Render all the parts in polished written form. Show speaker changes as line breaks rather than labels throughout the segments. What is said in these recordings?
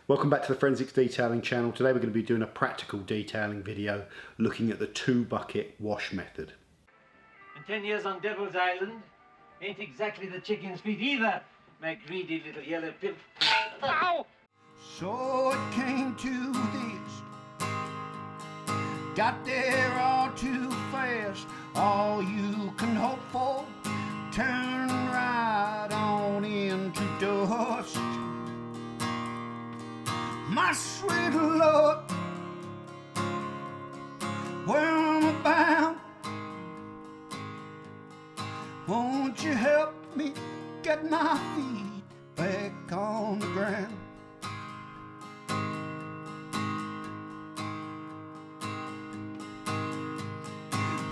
Welcome back to the Forensics Detailing channel. Today we're going to be doing a practical detailing video looking at the 2-bucket wash method.
And 10 years on Devil's Island ain't exactly the chicken's feet either, my greedy little yellow pimp. Ow!
So it came to this, got there all too fast. All you can hope for, turn right on into dust. My sweet Lord, where I'm bound, won't you help me get my feet back on the ground?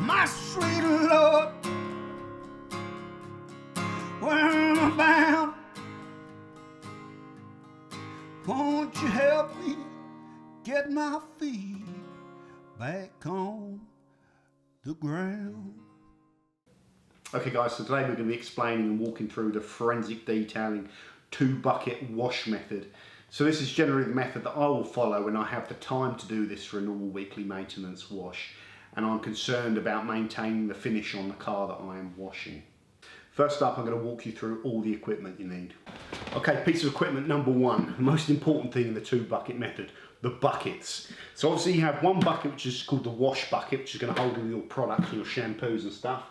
My sweet Lord, where I'm bound, won't you help me get my feet back on the ground?
Okay guys, so today we're going to be explaining and walking through the forensic detailing 2-bucket wash method. So this is generally the method that I will follow when I have the time to do this for a normal weekly maintenance wash and I'm concerned about maintaining the finish on the car that I am washing. First up, I'm going to walk you through all the equipment you need. Okay, piece of equipment number one, the most important thing in the 2-bucket method, the buckets. So obviously you have one bucket which is called the wash bucket, which is going to hold all your products, your shampoos and stuff,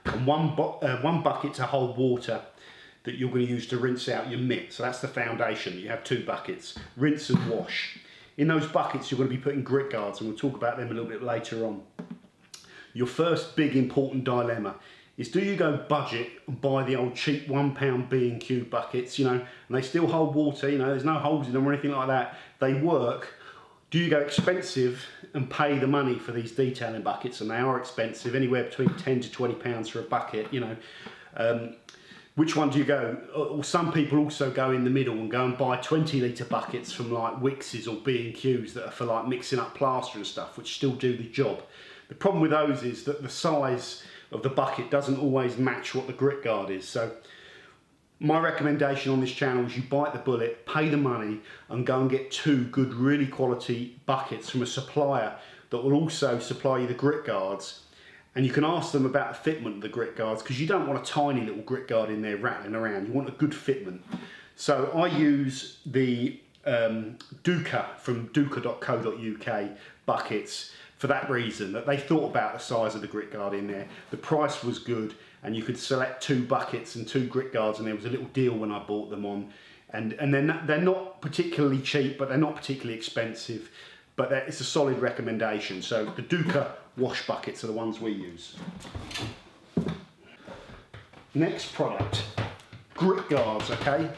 and one bucket to hold water that you're going to use to rinse out your mitt. So that's the foundation. You have 2 buckets, rinse and wash. In those buckets you're going to be putting grit guards, and we'll talk about them a little bit later on. Your first big important dilemma is, do you go budget and buy the old cheap £1 B&Q buckets, you know, and they still hold water, you know, there's no holes in them or anything like that, they work. Do you go expensive and pay the money for these detailing buckets, and they are expensive, anywhere between £10 to £20 for a bucket, you know. Which one do you go? Or some people also go in the middle and go and buy 20-litre buckets from like Wickes or B&Qs that are for like mixing up plaster and stuff, which still do the job. The problem with those is that the size of the bucket doesn't always match what the grit guard is. So my recommendation on this channel is you bite the bullet, pay the money, and go and get 2 good, really quality buckets from a supplier that will also supply you the grit guards. And you can ask them about the fitment of the grit guards, because you don't want a tiny little grit guard in there rattling around. You want a good fitment. So I use the Dooka from Dooka.co.uk buckets for that reason, that they thought about the size of the grit guard in there. The price was good, and you could select 2 buckets and 2 grit guards, and there was a little deal when I bought them on. And they're not particularly cheap, but they're not particularly expensive. But it's a solid recommendation. So the Dooka wash buckets are the ones we use. Next product, grit guards, okay?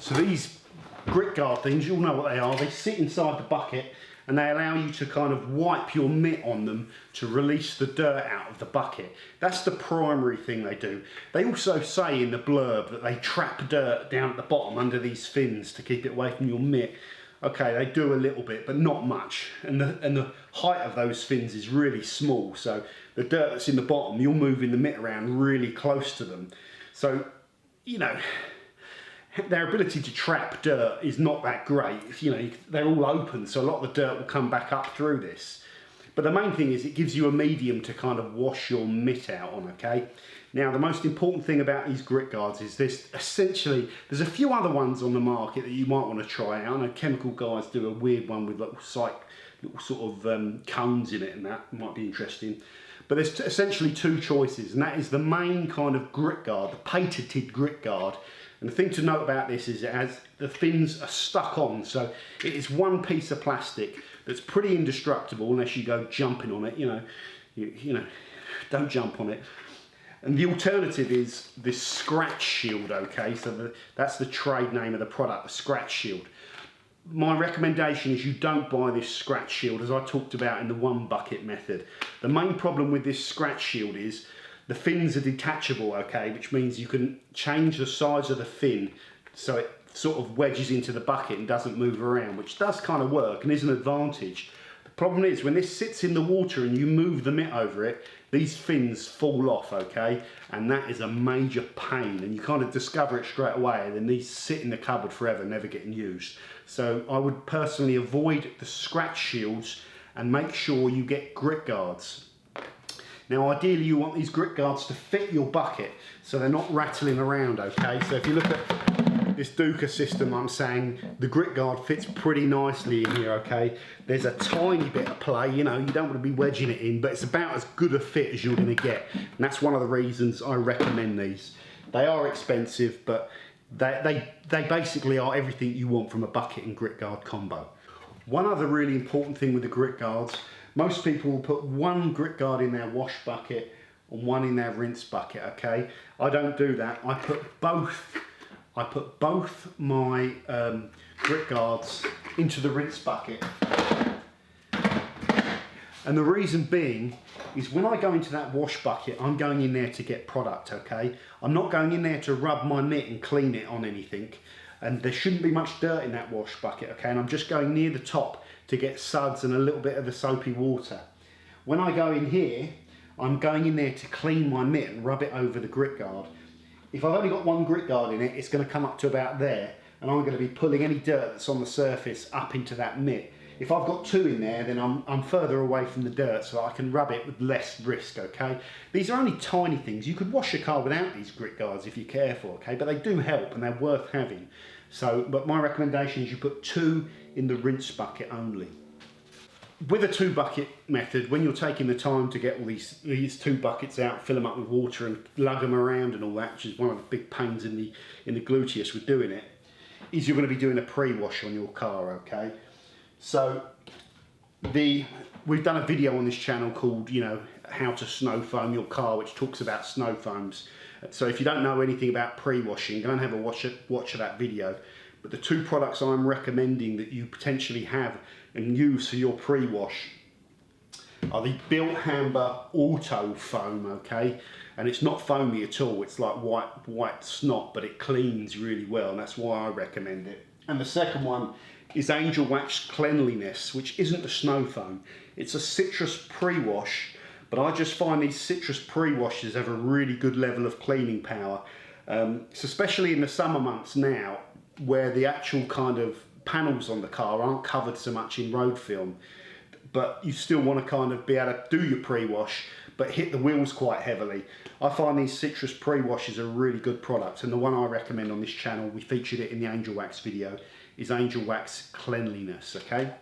So these grit guard things, you'll know what they are. They sit inside the bucket and they allow you to kind of wipe your mitt on them to release the dirt out of the bucket. That's the primary thing they do. They also say in the blurb that they trap dirt down at the bottom under these fins to keep it away from your mitt. Okay, they do a little bit, but not much. And the height of those fins is really small, so the dirt that's in the bottom, you're moving the mitt around really close to them. So, you know, their ability to trap dirt is not that great. You know, they're all open, so a lot of the dirt will come back up through this. But the main thing is it gives you a medium to kind of wash your mitt out on, okay? Now, the most important thing about these grit guards is this. Essentially, there's a few other ones on the market that you might want to try out. I know chemical guys do a weird one with little sort of cones in it, and that might be interesting. But there's essentially 2 choices, and that is the main kind of grit guard, the patented grit guard. And the thing to note about this is it has, the fins are stuck on, so it is one piece of plastic that's pretty indestructible unless you go jumping on it, you know, you know, don't jump on it. And the alternative is this scratch shield, okay, so that's the trade name of the product, the scratch shield. My recommendation is you don't buy this scratch shield, as I talked about in the 1-bucket method. The main problem with this scratch shield is the fins are detachable, okay, which means you can change the size of the fin so it sort of wedges into the bucket and doesn't move around, which does kind of work and is an advantage. The Problem is, when this sits in the water and you move the mitt over it, these fins fall off, okay? And that is a major pain, and you kind of discover it straight away, and then these sit in the cupboard forever, never getting used. So I would personally avoid the scratch shields and make sure you get grit guards. Now ideally you want these grit guards to fit your bucket so they're not rattling around, okay? So if you look at this Dooka system, I'm saying the grit guard fits pretty nicely in here, okay? There's a tiny bit of play, you know, you don't want to be wedging it in, but it's about as good a fit as you're going to get. And that's one of the reasons I recommend these. They are expensive, but they basically are everything you want from a bucket and grit guard combo. One other really important thing with the grit guards, most people will put one grit guard in their wash bucket and one in their rinse bucket, okay? I don't do that. I put both my grit guards into the rinse bucket. And the reason being is when I go into that wash bucket, I'm going in there to get product, okay? I'm not going in there to rub my mitt and clean it on anything. And there shouldn't be much dirt in that wash bucket, okay? And I'm just going near the top to get suds and a little bit of the soapy water. When I go in here, I'm going in there to clean my mitt and rub it over the grit guard. If I've only got one grit guard in it, it's going to come up to about there, and I'm going to be pulling any dirt that's on the surface up into that mitt. If I've got two in there, then I'm further away from the dirt, so I can rub it with less risk, okay? These are only tiny things. You could wash your car without these grit guards if you're careful, okay? But they do help and they're worth having. So, but my recommendation is you put two in the rinse bucket only. With a 2-bucket method, when you're taking the time to get all these 2 buckets out, fill them up with water and lug them around and all that, which is one of the big pains in the gluteus with doing it, is you're going to be doing a pre-wash on your car, okay? So we've done a video on this channel called, you know, how to snow foam your car, which talks about snow foams. So if you don't know anything about pre-washing, go and have a watch of that video. But the 2 products I'm recommending that you potentially have and use for your pre-wash are the Bilt Hamber Autofoam, okay? And it's not foamy at all, it's like white snot, but it cleans really well, and that's why I recommend it. And the second one is Angelwax Cleanliness, which isn't a snow foam. It's a citrus pre-wash, but I just find these citrus pre-washes have a really good level of cleaning power. So especially in the summer months now, where the actual kind of panels on the car aren't covered so much in road film, but you still want to kind of be able to do your pre-wash, but hit the wheels quite heavily. I find these citrus pre-washes are a really good product, and the one I recommend on this channel, we featured it in the Angelwax video, is Angelwax Cleanliness, okay?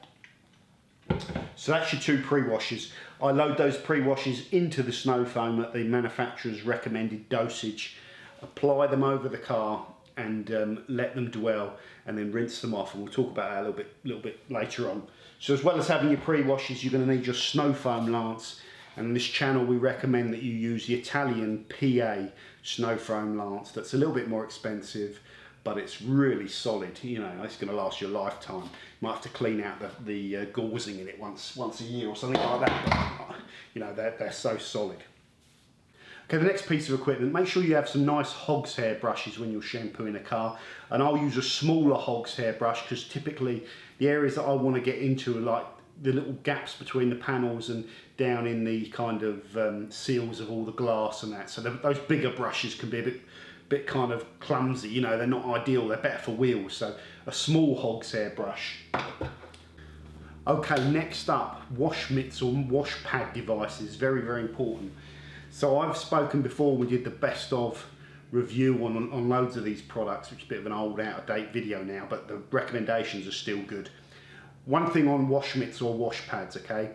So that's your 2 pre-washes. I load those pre-washes into the snow foam at the manufacturer's recommended dosage, apply them over the car, and let them dwell, and then rinse them off, and we'll talk about that a little bit later on. So as well as having your pre-washes, you're going to need your snow foam lance, and on this channel we recommend that you use the Italian PA snow foam lance. That's a little bit more expensive, but it's really solid. You know, it's going to last you a lifetime. You might have to clean out the gauzing in it once a year or something like that, but you know, they're so solid. Okay, the next piece of equipment, make sure you have some nice hog's hair brushes when you're shampooing a car. And I'll use a smaller hog's hair brush because typically the areas that I want to get into are like the little gaps between the panels and down in the kind of seals of all the glass and that. So those bigger brushes can be a bit kind of clumsy, you know, they're not ideal, they're better for wheels. So a small hog's hair brush. Okay, next up, wash mitts or wash pad devices, very, very important. So I've spoken before, we did the best of review on loads of these products, which is a bit of an old out of date video now, but the recommendations are still good. One thing on wash mitts or wash pads, okay?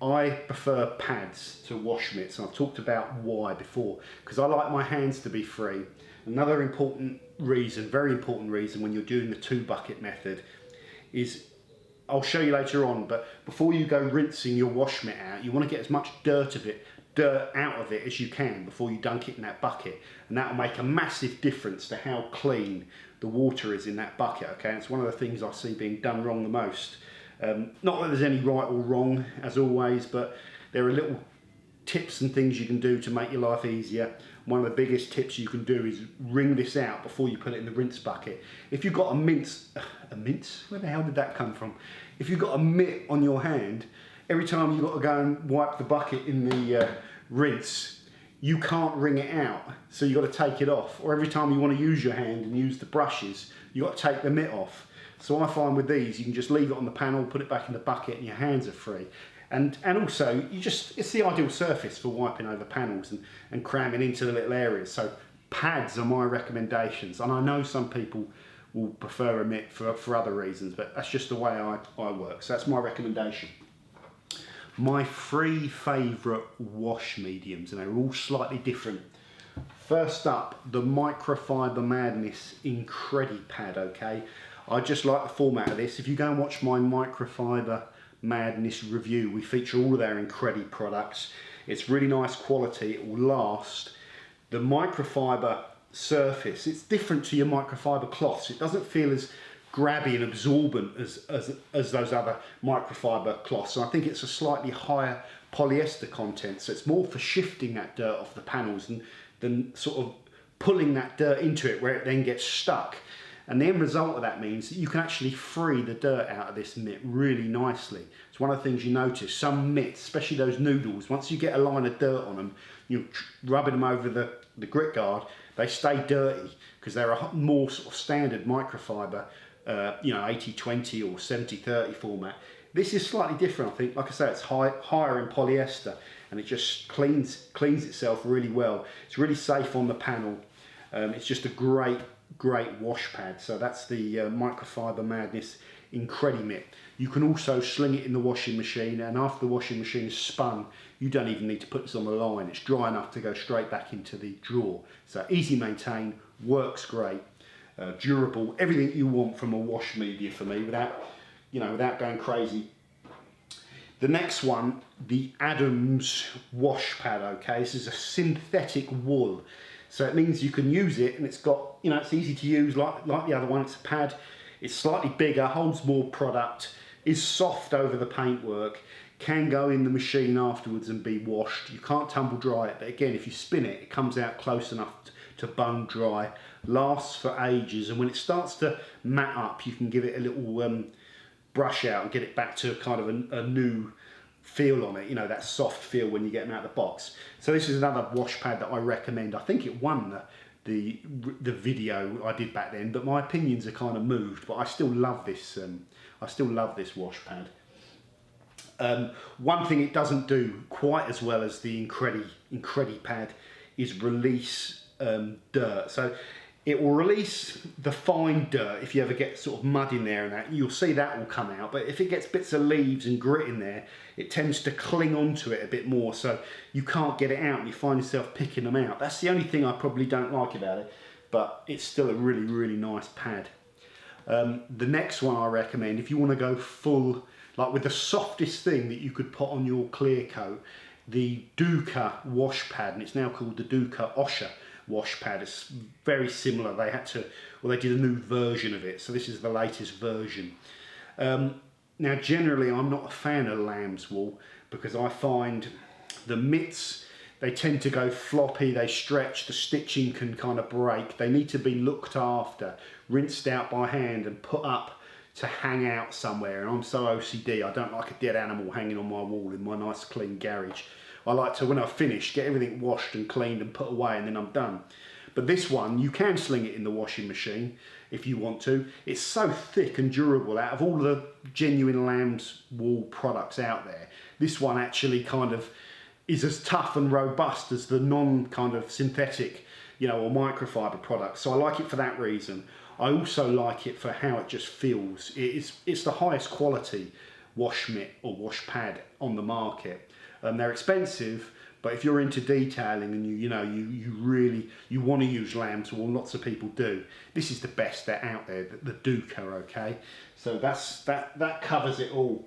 I prefer pads to wash mitts, and I've talked about why before, because I like my hands to be free. Another important reason, very important reason when you're doing the 2-bucket method is, I'll show you later on, but before you go rinsing your wash mitt out, you want to get as much dirt out of it as you can before you dunk it in that bucket, and that will make a massive difference to how clean the water is in that bucket, okay? And it's one of the things I see being done wrong the most. Not that there's any right or wrong, as always, but there are little tips and things you can do to make your life easier. One of the biggest tips you can do is wring this out before you put it in the rinse bucket. If you've got a mince, where the hell did that come from? If you've got a mitt on your hand, every time you've got to go and wipe the bucket in the rinse, you can't wring it out, so you've got to take it off. Or every time you want to use your hand and use the brushes, you've got to take the mitt off. So I find with these, you can just leave it on the panel, put it back in the bucket, and your hands are free. And also, it's the ideal surface for wiping over panels and cramming into the little areas. So pads are my recommendations. And I know some people will prefer a mitt for other reasons, but that's just the way I work. So that's my recommendation. My 3 favourite wash mediums, and they're all slightly different. First up, the Microfiber Madness incredipad, okay? I just like the format of this. If you go and watch my Microfiber Madness review, we feature all of their Incredi products. It's really nice quality, it will last. The microfiber surface, it's different to your microfiber cloths. It doesn't feel as grabby and absorbent as those other microfiber cloths. So I think it's a slightly higher polyester content, so it's more for shifting that dirt off the panels than sort of pulling that dirt into it where it then gets stuck. And the end result of that means that you can actually free the dirt out of this mitt really nicely. It's one of the things you notice. Some mitts, especially those noodles, once you get a line of dirt on them, you're rubbing them over the grit guard, they stay dirty because they're a more sort of standard microfiber, 80-20 or 70-30 format. This is slightly different, I think. Like I say, it's higher in polyester, and it just cleans itself really well. It's really safe on the panel. It's just a great wash pad. So that's the Microfiber Madness Incredimit. You can also sling it in the washing machine, and after the washing machine is spun, you don't even need to put this on the line. It's dry enough to go straight back into the drawer. So easy maintain, works great, durable, everything you want from a wash media for me without going crazy. The next one, the Adams wash pad, okay? This is a synthetic wool. So it means you can use it, and it's got, it's easy to use like the other one. It's a pad, it's slightly bigger, holds more product, is soft over the paintwork, can go in the machine afterwards and be washed. You can't tumble dry it, but again, if you spin it, it comes out close enough to bone dry, lasts for ages, and when it starts to mat up, you can give it a little brush out and get it back to kind of a new feel on it, that soft feel when you get them out of the box. So this is another wash pad that I recommend. I think it won the video I did back then, but my opinions are kind of moved, but I still love this wash pad. One thing it doesn't do quite as well as the incredipad is release dirt. So it will release the fine dirt if you ever get sort of mud in there and that. You'll see that will come out, but if it gets bits of leaves and grit in there, it tends to cling onto it a bit more, so you can't get it out and you find yourself picking them out. That's the only thing I probably don't like about it, but it's still a really, really nice pad. The next one I recommend, if you want to go full, like with the softest thing that you could put on your clear coat, the Dooka wash pad, and it's now called the Dooka Osha wash pad. It's very similar. They did a new version of it, so this is the latest version. Now generally I'm not a fan of lamb's wool because I find the mitts, they tend to go floppy, they stretch, the stitching can kind of break. They need to be looked after, rinsed out by hand and put up to hang out somewhere, and I'm so OCD, I don't like a dead animal hanging on my wall in my nice clean garage. I like to, when I've finished, get everything washed and cleaned and put away, and then I'm done. But this one, you can sling it in the washing machine if you want to. It's so thick and durable. Out of all the genuine lamb's wool products out there, this one actually kind of is as tough and robust as the non kind of synthetic, or microfiber products. So I like it for that reason. I also like it for how it just feels. It's the highest quality wash mitt or wash pad on the market. They're expensive, but if you're into detailing and you want to use lamb's wool, lots of people do. This is the best that's out there, the Dooka, okay? So that covers it all.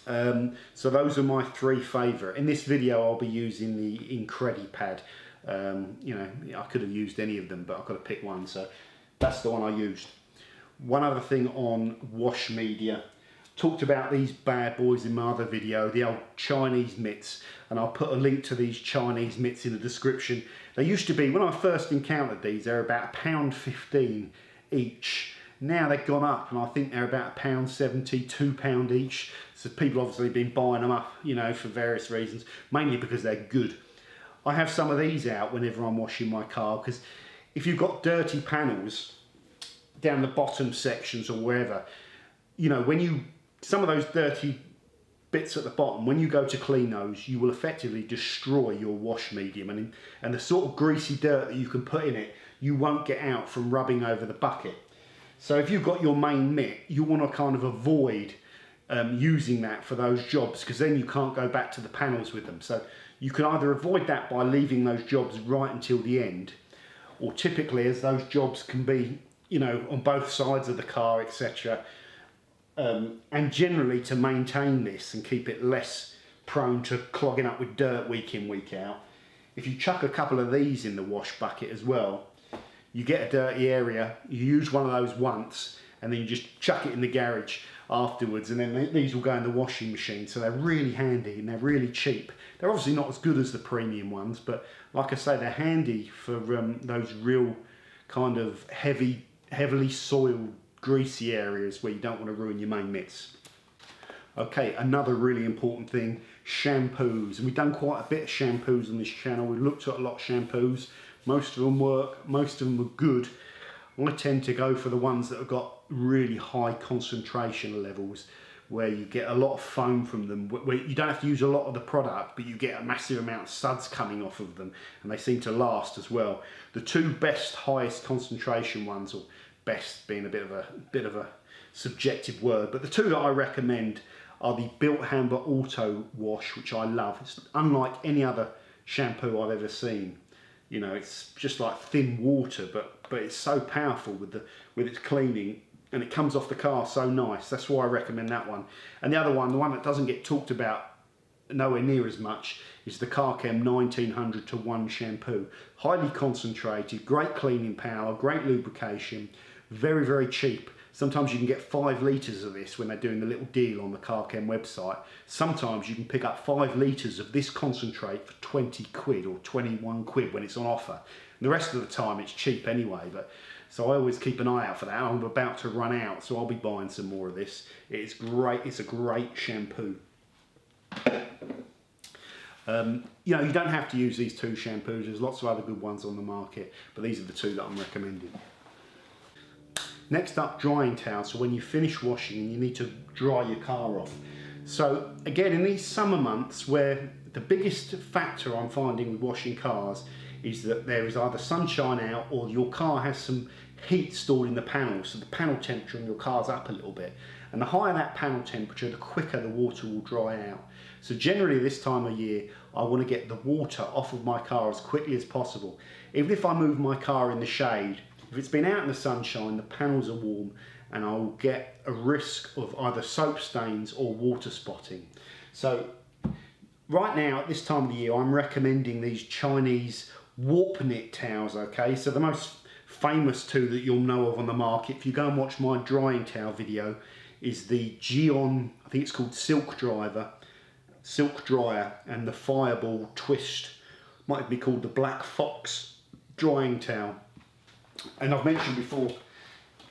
So those are my 3 favourite. In this video, I'll be using the incredipad. I could have used any of them, but I've got to pick one, so that's the one I used. One other thing on wash media, talked about these bad boys in my other video, the old Chinese mitts, and I'll put a link to these Chinese mitts in the description. They used to be, when I first encountered these, they were about £1.15 each. Now they've gone up, and I think they're about £1.70, £2 each. So people obviously been buying them up, you know, for various reasons, mainly because they're good. I have some of these out whenever I'm washing my car, because if you've got dirty panels down the bottom sections or wherever, you know, some of those dirty bits at the bottom, when you go to clean those, you will effectively destroy your wash medium, and the sort of greasy dirt that you can put in it, you won't get out from rubbing over the bucket. So if you've got your main mitt, you want to kind of avoid using that for those jobs, because then you can't go back to the panels with them. So you can either avoid that by leaving those jobs right until the end, or typically, as those jobs can be, you know, on both sides of the car, etc. And generally, to maintain this and keep it less prone to clogging up with dirt week in, week out, if you chuck a couple of these in the wash bucket as well, you get a dirty area, you use one of those once, and then you just chuck it in the garage afterwards, and then these will go in the washing machine. So they're really handy and they're really cheap. They're obviously not as good as the premium ones, but like I say, they're handy for those real kind of heavily soiled, greasy areas where you don't want to ruin your main mitts. Okay, another really important thing, shampoos. And we've done quite a bit of shampoos on this channel. We've looked at a lot of shampoos. Most of them work, most of them are good. I tend to go for the ones that have got really high concentration levels, where you get a lot of foam from them, where you don't have to use a lot of the product, but you get a massive amount of suds coming off of them, and they seem to last as well. The two best highest concentration ones, or best being a bit of a subjective word, but the two that I recommend are the Bilt Hamber Autowash, which I love. It's unlike any other shampoo I've ever seen. You know, it's just like thin water, but it's so powerful with its cleaning, and it comes off the car so nice. That's why I recommend that one. And the other one, the one that doesn't get talked about nowhere near as much, is the Chem 1900 to 1 shampoo. Highly concentrated, great cleaning power, great lubrication, very, very cheap. Sometimes you can get 5 litres of this when they're doing the little deal on the Chem website. Sometimes you can pick up 5 litres of this concentrate for 20 quid or 21 quid when it's on offer. And the rest of the time it's cheap anyway, but so I always keep an eye out for that. I'm about to run out, so I'll be buying some more of this. It's great, it's a great shampoo. You know, you don't have to use these 2 shampoos. There's lots of other good ones on the market, but these are the 2 that I'm recommending. Next up, drying towels. So when you finish washing and you need to dry your car off. So again, in these summer months, where the biggest factor I'm finding with washing cars is that there is either sunshine out or your car has some heat stored in the panel, so the panel temperature in your car's up a little bit. And the higher that panel temperature, the quicker the water will dry out. So generally this time of year, I want to get the water off of my car as quickly as possible. Even if I move my car in the shade, if it's been out in the sunshine, the panels are warm, and I'll get a risk of either soap stains or water spotting. So right now, at this time of the year, I'm recommending these Chinese warp knit towels, okay? So the most famous 2 that you'll know of on the market, if you go and watch my drying towel video, is the Geon, I think it's called Silk Dryer, and the Fireball Twist, might be called the Black Fox drying towel. And I've mentioned before,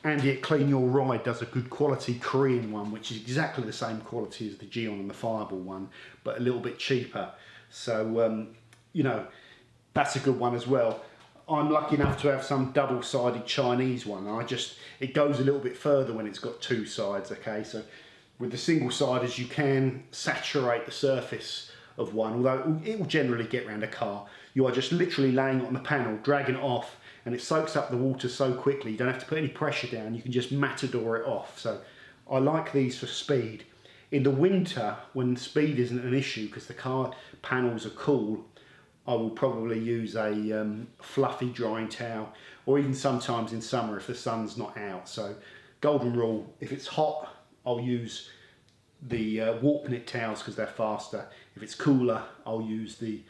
Andy at Clean Your Ride does a good quality Korean one, which is exactly the same quality as the Geon and the Fireball one, but a little bit cheaper. So, you know, that's a good one as well. I'm lucky enough to have some double-sided Chinese one. It goes a little bit further when it's got 2 sides, okay? So with the single-siders, you can saturate the surface of one, although it will generally get around a car. You are just literally laying it on the panel, dragging it off, and it soaks up the water so quickly you don't have to put any pressure down. You can just matador it off. So I like these for speed. In the winter, when speed isn't an issue because the car panels are cool, I will probably use a fluffy drying towel, or even sometimes in summer if the sun's not out. So golden rule, if it's hot, I'll use the warp knit towels because they're faster. If it's cooler, I'll use the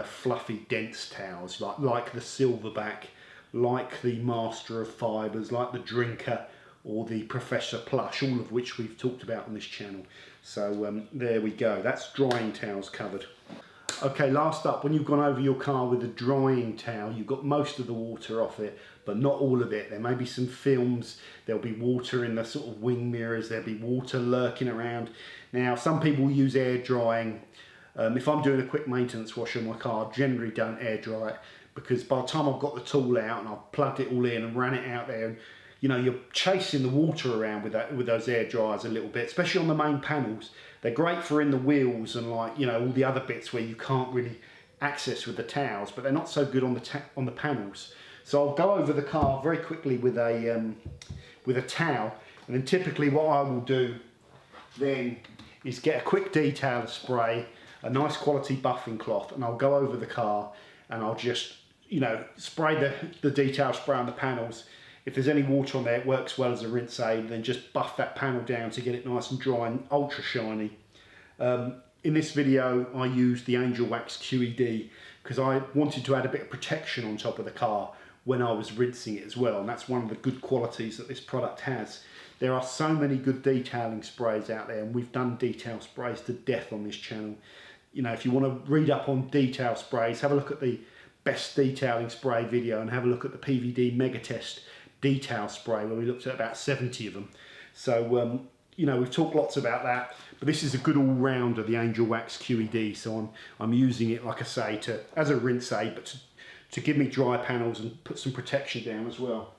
fluffy dense towels like the Silverback, like the Master of Fibres, like the Drinker, or the Professor Plush, all of which we've talked about on this channel. So there we go, that's drying towels covered. Okay, last up, when you've gone over your car with a drying towel, you've got most of the water off it, but not all of it. There may be some films, there'll be water in the sort of wing mirrors, there'll be water lurking around. Now, some people use air drying. If I'm doing a quick maintenance wash on my car, I generally don't air dry it, because by the time I've got the tool out and I've plugged it all in and ran it out there, and you know, you're chasing the water around with those air dryers a little bit, especially on the main panels. They're great for in the wheels and, like, you know, all the other bits where you can't really access with the towels, but they're not so good on the panels. So I'll go over the car very quickly with a towel, and then typically what I will do then is get a quick detailer spray, a nice quality buffing cloth, and I'll go over the car and I'll just, you know, spray the detail spray on the panels. If there's any water on there, it works well as a rinse aid. Then just buff that panel down to get it nice and dry and ultra shiny. In this video, I used the Angelwax QED because I wanted to add a bit of protection on top of the car when I was rinsing it as well. And that's one of the good qualities that this product has. There are so many good detailing sprays out there, and we've done detail sprays to death on this channel. You know, if you want to read up on detail sprays, have a look at the best detailing spray video and have a look at the PVD Megatest detail spray where we looked at about 70 of them. So you know, we've talked lots about that, but this is a good all-rounder, the Angelwax QED. So I'm using it, like I say, as a rinse aid, but to give me dry panels and put some protection down as well.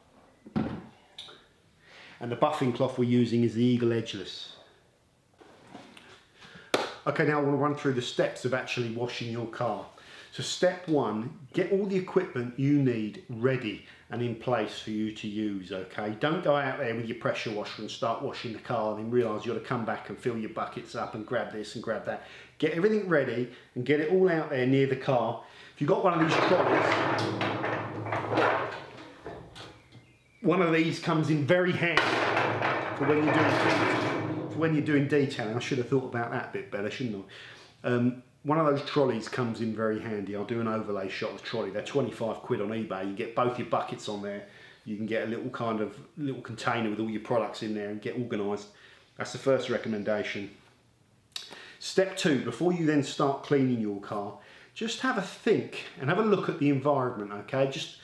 And the buffing cloth we're using is the Eagle Edgeless. Okay, now I want to run through the steps of actually washing your car. So step one, get all the equipment you need ready and in place for you to use, okay? Don't go out there with your pressure washer and start washing the car and then realise you've got to come back and fill your buckets up and grab this and grab that. Get everything ready and get it all out there near the car. If you've got one of these trolleys, one of these comes in very handy for when you're doing detailing. I should have thought about that a bit better, shouldn't I? One of those trolleys comes in very handy. I'll do an overlay shot of the trolley. They're 25 quid on eBay. You get both your buckets on there. You can get a little container with all your products in there and get organised. That's the first recommendation. Step two, before you then start cleaning your car, just have a think and have a look at the environment, okay? Just,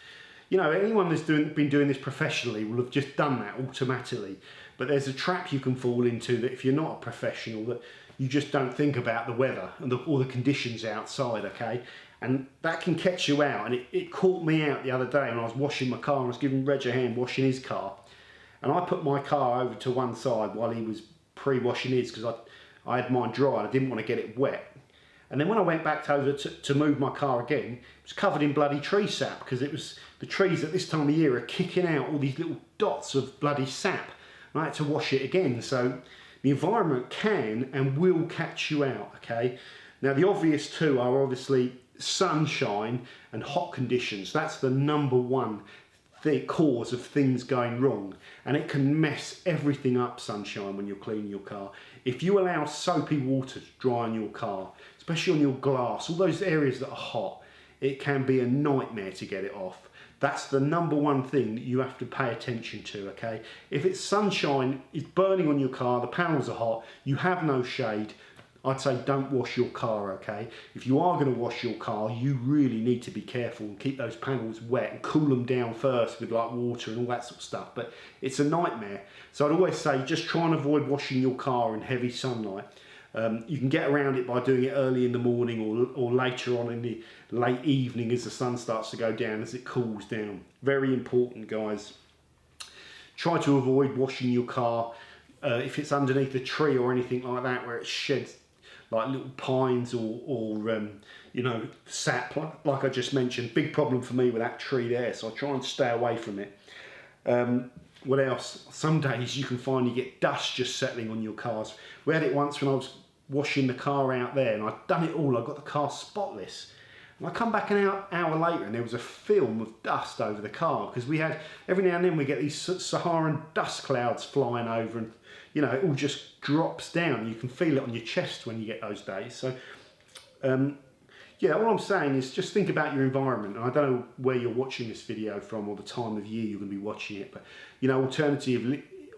you know, anyone that's been doing this professionally will have just done that automatically. But there's a trap you can fall into that if you're not a professional, that you just don't think about the weather and all the conditions outside, okay? And that can catch you out. And it caught me out the other day when I was washing my car and I was giving Reg a hand washing his car. And I put my car over to one side while he was pre-washing his, because I had mine dry and I didn't want to get it wet. And then when I went back over to move my car again, it was covered in bloody tree sap, because it was the trees at this time of year are kicking out all these little dots of bloody sap. And I had to wash it again. So the environment can and will catch you out, okay? Now the obvious two are obviously sunshine and hot conditions. That's the number one cause of things going wrong, and it can mess everything up, sunshine, when you're cleaning your car. If you allow soapy water to dry on your car, especially on your glass, all those areas that are hot, it can be a nightmare to get it off. That's the number one thing that you have to pay attention to, okay? If it's sunshine, it's burning on your car, the panels are hot, you have no shade, I'd say don't wash your car, okay? If you are going to wash your car, you really need to be careful and keep those panels wet and cool them down first with like water and all that sort of stuff. But it's a nightmare. So I'd always say just try and avoid washing your car in heavy sunlight. You can get around it by doing it early in the morning or later on in the late evening as the sun starts to go down, as it cools down. Very important, guys. Try to avoid washing your car if it's underneath a tree or anything like that, where it sheds like little pines or you know, sap, like I just mentioned. Big problem for me with that tree there, so I try and stay away from it. What else? Some days you can find you get dust just settling on your cars. We had it once when I was washing the car out there, and I'd done it all. I got the car spotless. And I come back an hour later and there was a film of dust over the car, because we had, every now and then we get these Saharan dust clouds flying over, and you know, it all just drops down. You can feel it on your chest when you get those days. So yeah, all I'm saying is just think about your environment. And I don't know where you're watching this video from or the time of year you're going to be watching it, but you know,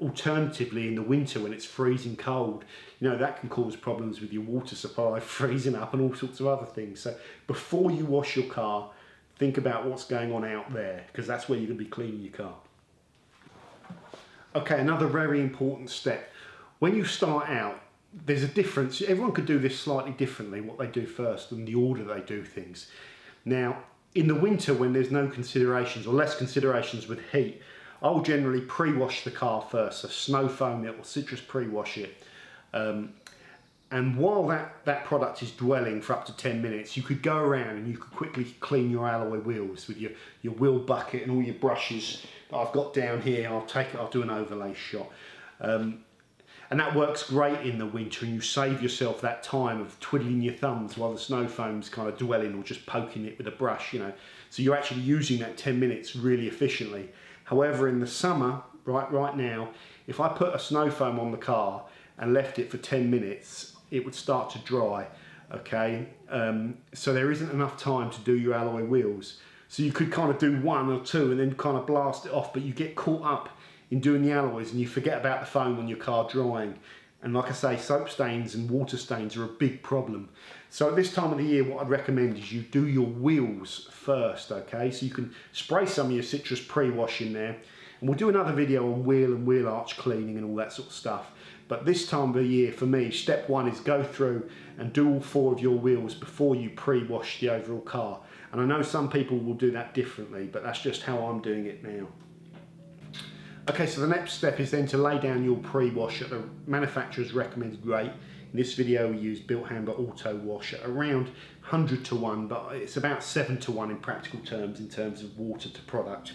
alternatively, in the winter when it's freezing cold, you know, that can cause problems with your water supply freezing up and all sorts of other things. So before you wash your car, think about what's going on out there, because that's where you're going to be cleaning your car. Okay, another very important step. When you start out, there's a difference. Everyone could do this slightly differently, what they do first and the order they do things. Now, in the winter when there's no considerations or less considerations with heat, I'll generally pre-wash the car first, so snow foam it or citrus pre-wash it. And while that product is dwelling for up to 10 minutes, you could go around and you could quickly clean your alloy wheels with your wheel bucket and all your brushes that I've got down here. I'll do an overlay shot. And that works great in the winter, and you save yourself that time of twiddling your thumbs while the snow foam's kind of dwelling or just poking it with a brush, you know. So you're actually using that 10 minutes really efficiently. However, in the summer, right now, if I put a snow foam on the car and left it for 10 minutes, it would start to dry, okay? So there isn't enough time to do your alloy wheels. So you could kind of do one or two and then kind of blast it off, but you get caught up in doing the alloys and you forget about the foam on your car drying. And like I say, soap stains and water stains are a big problem. So at this time of the year, what I'd recommend is you do your wheels first, okay? So you can spray some of your citrus pre-wash in there, and we'll do another video on wheel and wheel arch cleaning and all that sort of stuff. But this time of the year, for me, step one is go through and do all 4 of your wheels before you pre-wash the overall car. And I know some people will do that differently, but that's just how I'm doing it now. Okay, so the next step is then to lay down your pre-wash at the manufacturer's recommended rate. In this video we use Bilt Hamber Autowash at around 100 to 1, but it's about 7 to 1 in practical terms in terms of water to product.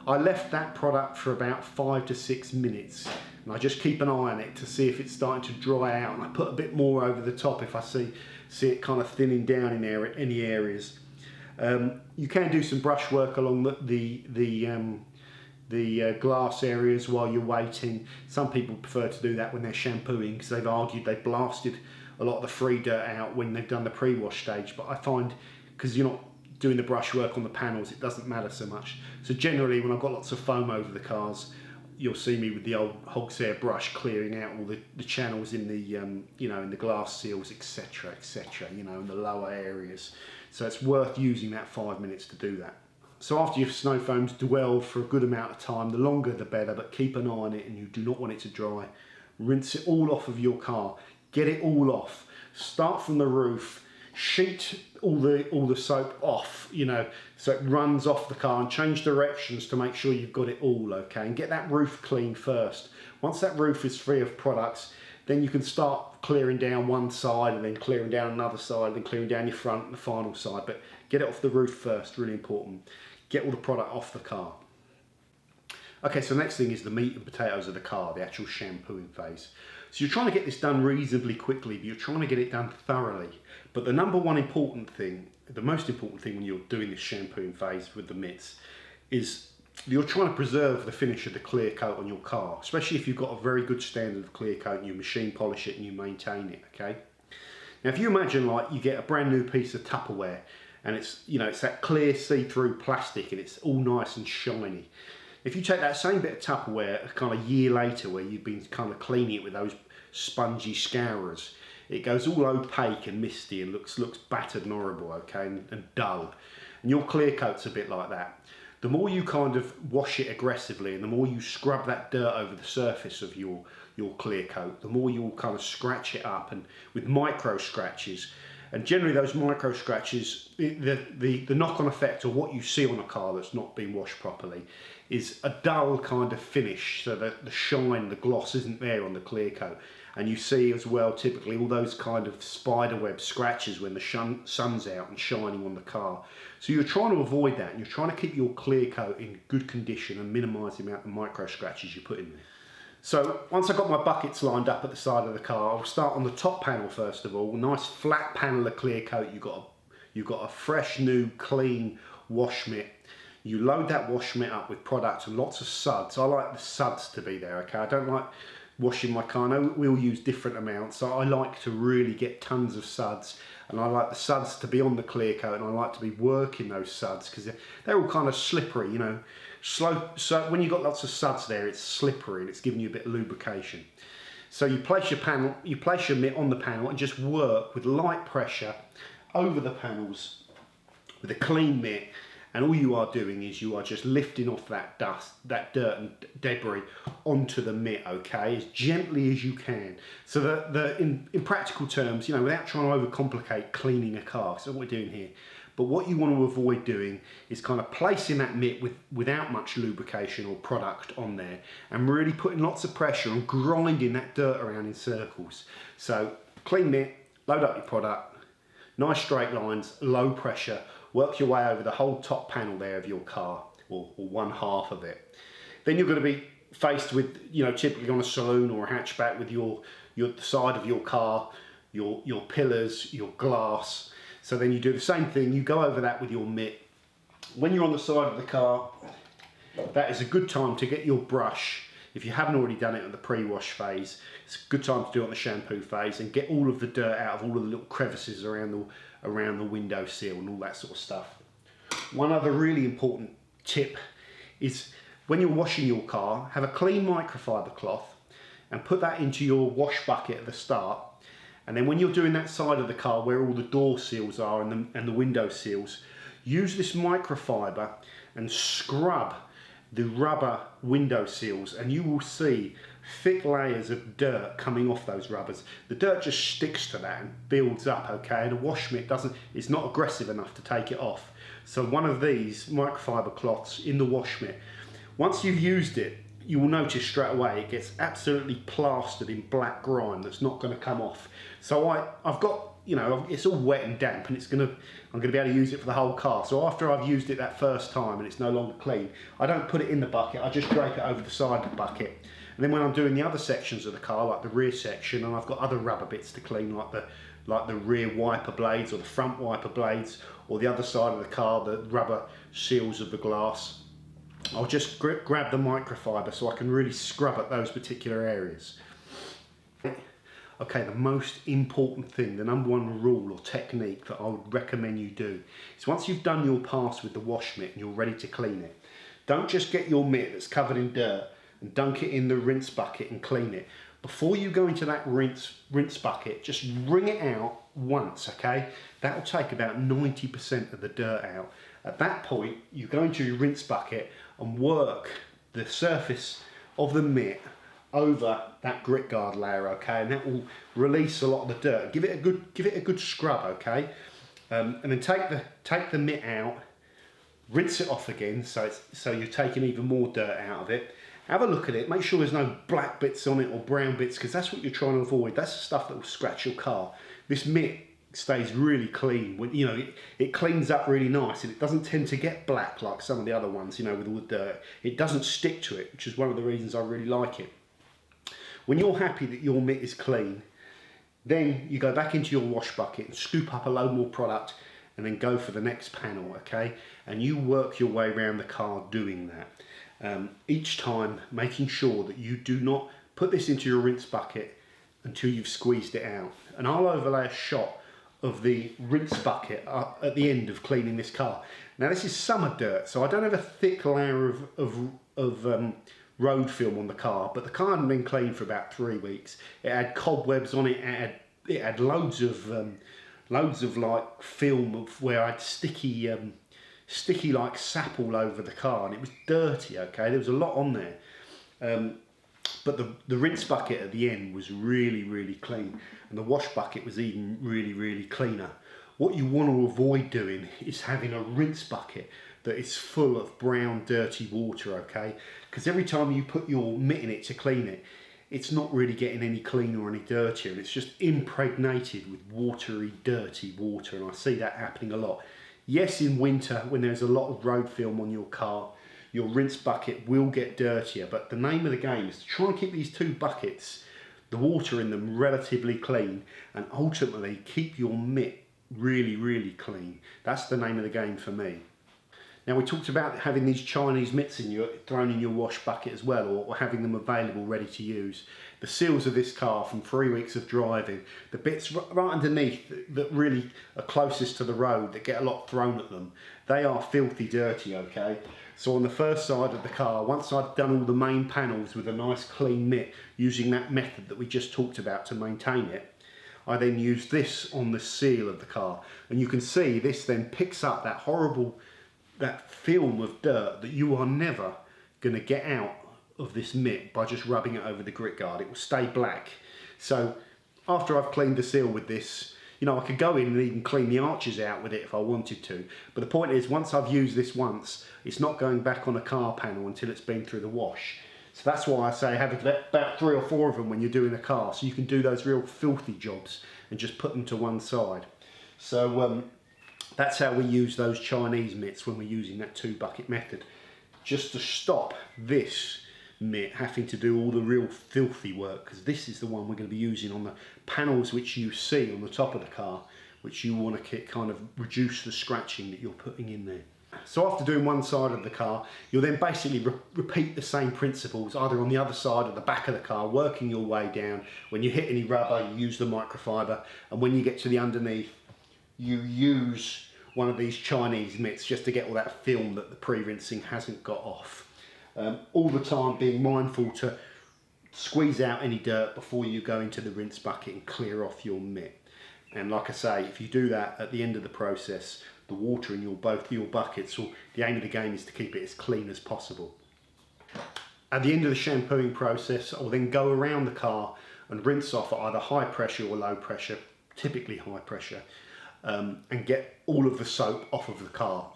I left that product for about 5 to 6 minutes, and I just keep an eye on it to see if it's starting to dry out, and I put a bit more over the top if I see it kind of thinning down in any areas. You can do some brush work along the glass areas while you're waiting. Some people prefer to do that when they're shampooing because they've argued they've blasted a lot of the free dirt out when they've done the pre-wash stage, but I find because you're not doing the brush work on the panels, it doesn't matter so much. So generally when I've got lots of foam over the cars, you'll see me with the old hog's hair brush clearing out all the channels in the you know, in the glass seals, etc, you know, in the lower areas. So it's worth using that 5 minutes to do that. So after your snow foam's dwelled for a good amount of time, the longer the better, but keep an eye on it and you do not want it to dry. Rinse it all off of your car, get it all off. Start from the roof, sheet all the soap off, you know, so it runs off the car, and change directions to make sure you've got it all, okay? And get that roof clean first. Once that roof is free of products, then you can start clearing down one side and then clearing down another side and then clearing down your front and the final side. But get it off the roof first, really important. Get all the product off the car. Okay, so the next thing is the meat and potatoes of the car, the actual shampooing phase. So you're trying to get this done reasonably quickly, but you're trying to get it done thoroughly. But the number one important thing, the most important thing when you're doing this shampooing phase with the mitts, is you're trying to preserve the finish of the clear coat on your car, especially if you've got a very good standard of clear coat and you machine polish it and you maintain it, okay? Now if you imagine like you get a brand new piece of Tupperware and it's, you know, it's that clear see-through plastic and it's all nice and shiny. If you take that same bit of Tupperware a kind of year later where you've been kind of cleaning it with those spongy scourers, it goes all opaque and misty and looks battered and horrible, okay, and dull. And your clear coat's a bit like that. The more you kind of wash it aggressively and the more you scrub that dirt over the surface of your clear coat, the more you'll kind of scratch it up, and with micro scratches. And generally those micro scratches, the knock-on effect, or what you see on a car that's not been washed properly, is a dull kind of finish, so that the shine, the gloss isn't there on the clear coat. And you see as well typically all those kind of spiderweb scratches when the sun's out and shining on the car. So you're trying to avoid that, and you're trying to keep your clear coat in good condition and minimise the amount of micro scratches you put in there. So once I've got my buckets lined up at the side of the car, I'll start on the top panel first of all. Nice flat panel of clear coat. You've got a fresh new clean wash mitt. You load that wash mitt up with product and lots of suds. I like the suds to be there, okay? I don't like washing my car. I know we'll use different amounts, so I like to really get tons of suds, and I like the suds to be on the clear coat, and I like to be working those suds because they're all kind of slippery, you know. So when you've got lots of suds there, it's slippery and it's giving you a bit of lubrication. So you place your mitt on the panel and just work with light pressure over the panels with a clean mitt, and all you are doing is you are just lifting off that dust, that dirt and debris onto the mitt, okay, as gently as you can. So that in practical terms, you know, without trying to overcomplicate cleaning a car, that's what we're doing here. But what you want to avoid doing is kind of placing that mitt without much lubrication or product on there and really putting lots of pressure and grinding that dirt around in circles. So clean mitt, load up your product, nice straight lines, low pressure, work your way over the whole top panel there of your car, or one half of it. Then you're going to be faced with, you know, typically on a saloon or a hatchback with your side of your car, your pillars, your glass. So then you do the same thing, you go over that with your mitt. When you're on the side of the car, that is a good time to get your brush. If you haven't already done it at the pre-wash phase, it's a good time to do it on the shampoo phase and get all of the dirt out of all of the little crevices around the window sill and all that sort of stuff. One other really important tip is when you're washing your car, have a clean microfiber cloth and put that into your wash bucket at the start. And then when you're doing that side of the car where all the door seals are and the window seals, use this microfiber and scrub the rubber window seals, and you will see thick layers of dirt coming off those rubbers. The dirt just sticks to that and builds up, okay? And a wash mitt it's not aggressive enough to take it off. So one of these microfiber cloths in the wash mitt, once you've used it, you will notice straight away it gets absolutely plastered in black grime that's not going to come off. So I've got, you know, it's all wet and damp, and I'm going to be able to use it for the whole car. So after I've used it that first time and it's no longer clean, I don't put it in the bucket, I just drape it over the side of the bucket. And then when I'm doing the other sections of the car, like the rear section, and I've got other rubber bits to clean, like the rear wiper blades or the front wiper blades, or the other side of the car, the rubber seals of the glass, I'll just grab the microfiber so I can really scrub at those particular areas. Okay, the most important thing, the number one rule or technique that I would recommend you do is once you've done your pass with the wash mitt and you're ready to clean it, don't just get your mitt that's covered in dirt and dunk it in the rinse bucket and clean it. Before you go into that rinse bucket, just wring it out once, okay? That'll take about 90% of the dirt out. At that point, you go into your rinse bucket and work the surface of the mitt over that grit guard layer, okay? And that will release a lot of the dirt. Give it a good scrub, okay? And then take the mitt out, rinse it off again, so you're taking even more dirt out of it. Have a look at it, make sure there's no black bits on it or brown bits, because that's what you're trying to avoid. That's the stuff that will scratch your car. This mitt stays really clean. When, you know, it cleans up really nice, and it doesn't tend to get black like some of the other ones, you know, with all the dirt. It doesn't stick to it, which is one of the reasons I really like it. When you're happy that your mitt is clean, then you go back into your wash bucket and scoop up a load more product and then go for the next panel, okay? And you work your way around the car doing that. Each time making sure that you do not put this into your rinse bucket until you've squeezed it out. And I'll overlay a shot of the rinse bucket at the end of cleaning this car. Now this is summer dirt, so I don't have a thick layer of road film on the car, but the car hadn't been cleaned for about 3 weeks. It had cobwebs on it, it had loads of like film of where I had sticky like sap all over the car, and it was dirty, okay? There was a lot on there. But the rinse bucket at the end was really, really clean, and the wash bucket was even really, really cleaner. What you want to avoid doing is having a rinse bucket that is full of brown, dirty water, okay? Because every time you put your mitt in it to clean it, it's not really getting any cleaner or any dirtier, and it's just impregnated with watery, dirty water, and I see that happening a lot. Yes, in winter, when there's a lot of road film on your car, your rinse bucket will get dirtier, but the name of the game is to try and keep these two buckets, the water in them, relatively clean, and ultimately keep your mitt really, really clean. That's the name of the game for me. Now, we talked about having these Chinese mitts thrown in your wash bucket as well, or having them available ready to use. The seals of this car from 3 weeks of driving, the bits right underneath that really are closest to the road that get a lot thrown at them, they are filthy dirty, okay? So on the first side of the car, once I've done all the main panels with a nice clean mitt, using that method that we just talked about to maintain it, I then use this on the seal of the car. And you can see this then picks up that horrible, that film of dirt that you are never going to get out of this mitt by just rubbing it over the grit guard. It will stay black. So after I've cleaned the seal with this, you know, I could go in and even clean the arches out with it if I wanted to. But the point is, once I've used this once, it's not going back on a car panel until it's been through the wash. So that's why I say have about 3 or 4 of them when you're doing a car, so you can do those real filthy jobs and just put them to one side. So that's how we use those Chinese mitts when we're using that 2-bucket method, just to stop this mitt having to do all the real filthy work, because this is the one we're going to be using on the panels which you see on the top of the car, which you want to kind of reduce the scratching that you're putting in there. So after doing one side of the car, you'll then basically repeat the same principles either on the other side or the back of the car, working your way down. When you hit any rubber, you use the microfiber, and when you get to the underneath, you use one of these Chinese mitts just to get all that film that the pre-rinsing hasn't got off. All the time being mindful to squeeze out any dirt before you go into the rinse bucket and clear off your mitt. And like I say, if you do that at the end of the process, the water in both your buckets, or the aim of the game is to keep it as clean as possible. At the end of the shampooing process, I'll then go around the car and rinse off at either high pressure or low pressure, typically high pressure, and get all of the soap off of the car.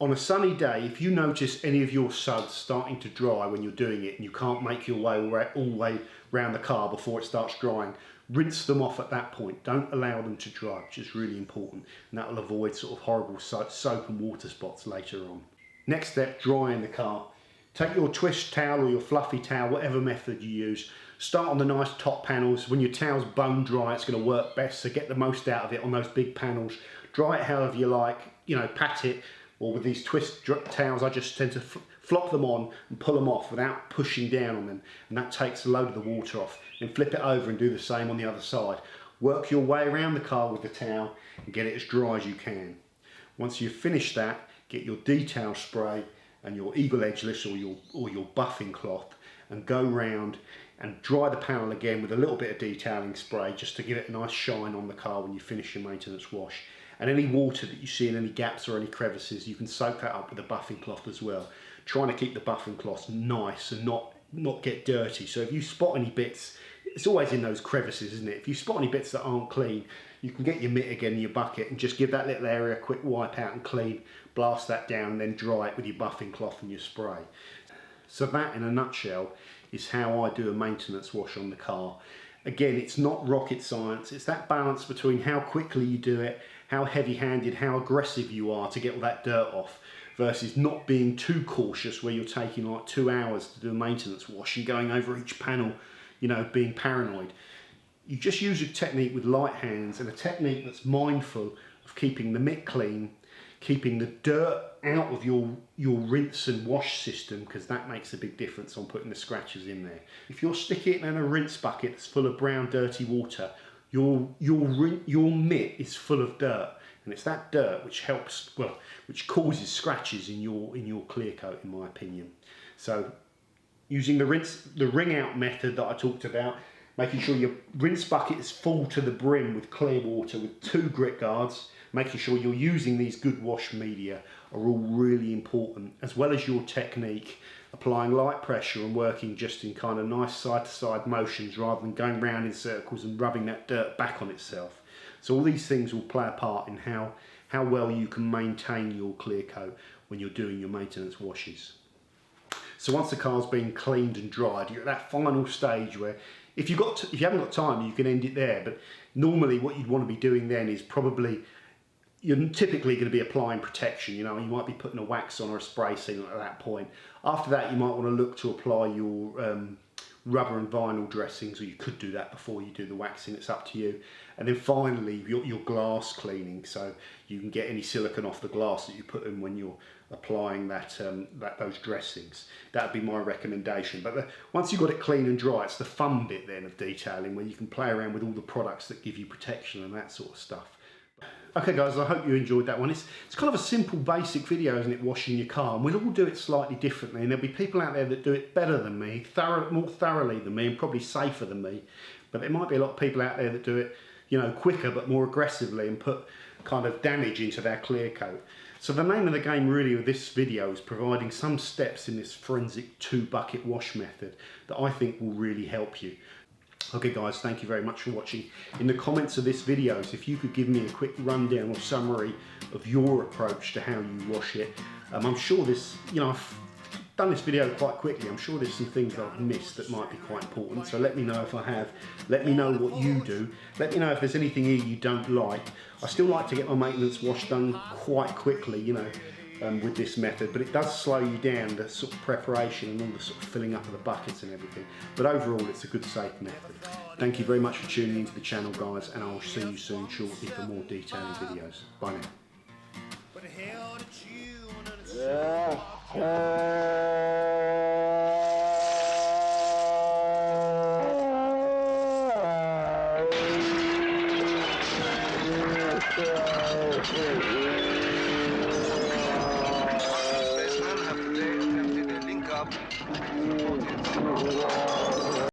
On a sunny day, if you notice any of your suds starting to dry when you're doing it and you can't make your way all the way around the car before it starts drying, rinse them off at that point. Don't allow them to dry, which is really important, and that will avoid sort of horrible soap and water spots later on. Next step, drying the car. Take your twist towel or your fluffy towel, whatever method you use. Start on the nice top panels. When your towel's bone dry, it's going to work best, so get the most out of it on those big panels. Dry it however you like, you know, pat it. Or with these twist towels, I just tend to flop them on and pull them off without pushing down on them, and that takes a load of the water off. Then flip it over and do the same on the other side. Work your way around the car with the towel and get it as dry as you can. Once you've finished that, get your detail spray and your Eagle Edgeless or your buffing cloth and go round and dry the panel again with a little bit of detailing spray just to give it a nice shine on the car when you finish your maintenance wash. And any water that you see in any gaps or any crevices, you can soak that up with a buffing cloth as well. Trying to keep the buffing cloth nice and not get dirty. So if you spot any bits, it's always in those crevices, isn't it? If you spot any bits that aren't clean, you can get your mitt again in your bucket and just give that little area a quick wipe out and clean, blast that down and then dry it with your buffing cloth and your spray. So that in a nutshell is how I do a maintenance wash on the car. Again, it's not rocket science, it's that balance between how quickly you do it, how heavy-handed, how aggressive you are to get all that dirt off, versus not being too cautious where you're taking like 2 hours to do a maintenance wash and going over each panel, you know, being paranoid. You just use a technique with light hands and a technique that's mindful of keeping the mitt clean, keeping the dirt out of your rinse and wash system, because that makes a big difference on putting the scratches in there. If you're sticking it in a rinse bucket that's full of brown dirty water, your mitt is full of dirt, and it's that dirt which helps, well, which causes scratches in your clear coat, in my opinion. So using the wring out method that I talked about, making sure your rinse bucket is full to the brim with clear water with 2 grit guards, making sure you're using these good wash media are all really important, as well as your technique, applying light pressure and working just in kind of nice side to side motions rather than going round in circles and rubbing that dirt back on itself. So all these things will play a part in how well you can maintain your clear coat when you're doing your maintenance washes. So once the car's been cleaned and dried, you're at that final stage where if you haven't got time, you can end it there, but normally what you'd want to be doing then is probably, you're typically going to be applying protection. You know, you might be putting a wax on or a spray sealant at that point. After that, you might want to look to apply your rubber and vinyl dressings, or you could do that before you do the waxing, it's up to you. And then finally, your glass cleaning, so you can get any silicone off the glass that you put in when you're applying those dressings. That would be my recommendation. But once you've got it clean and dry, it's the fun bit then of detailing, where you can play around with all the products that give you protection and that sort of stuff. Okay guys, I hope you enjoyed that one. It's kind of a simple basic video, isn't it, washing your car, and we'll all do it slightly differently, and there'll be people out there that do it better than me, more thoroughly than me, and probably safer than me, but there might be a lot of people out there that do it, you know, quicker but more aggressively and put kind of damage into their clear coat. So the name of the game really with this video is providing some steps in this forensic 2-bucket wash method that I think will really help you. Okay guys, thank you very much for watching. In the comments of this video, if you could give me a quick rundown or summary of your approach to how you wash it. I'm sure this, you know, I've done this video quite quickly. I'm sure there's some things I've missed that might be quite important. So let me know if I have. Let me know what you do. Let me know if there's anything here you don't like. I still like to get my maintenance wash done quite quickly, you know, with this method, but it does slow you down, the sort of preparation and all the sort of filling up of the buckets and everything. But overall, it's a good, safe method. Thank you very much for tuning into the channel, guys, and I'll see you soon shortly for more detailing videos. Bye now.